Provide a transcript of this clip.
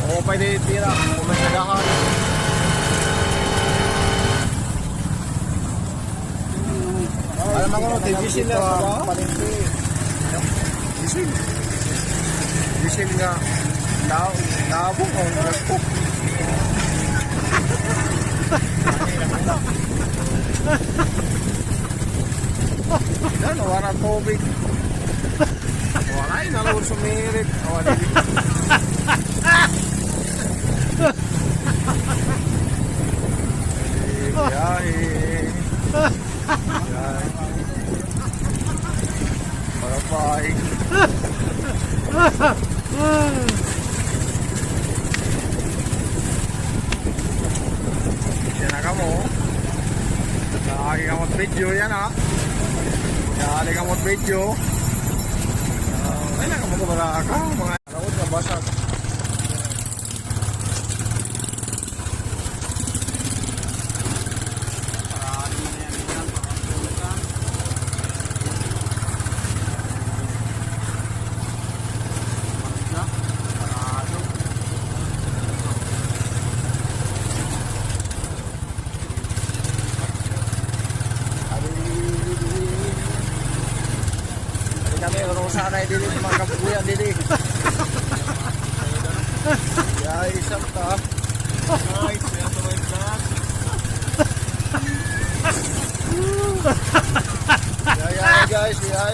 O pwede tira kung may nagahan. Alam mo ko, diesel na ba? Diesel nga. Naabong o nagpok. Yan, wala tubig. Wala yun, nalawar sumirit. Wala yun. Biyahe. Biyahe. Marapay. Yan na ka mo. Lagi ka mag-video yan ha. Lagi ka mag-video. Ay na ka mag-abala ka. Mga nakot na basag. Kami orang sana dili mga kabuyan dili. Ya, isap ta. Nice, ya to my vlog. Ya guys, ya.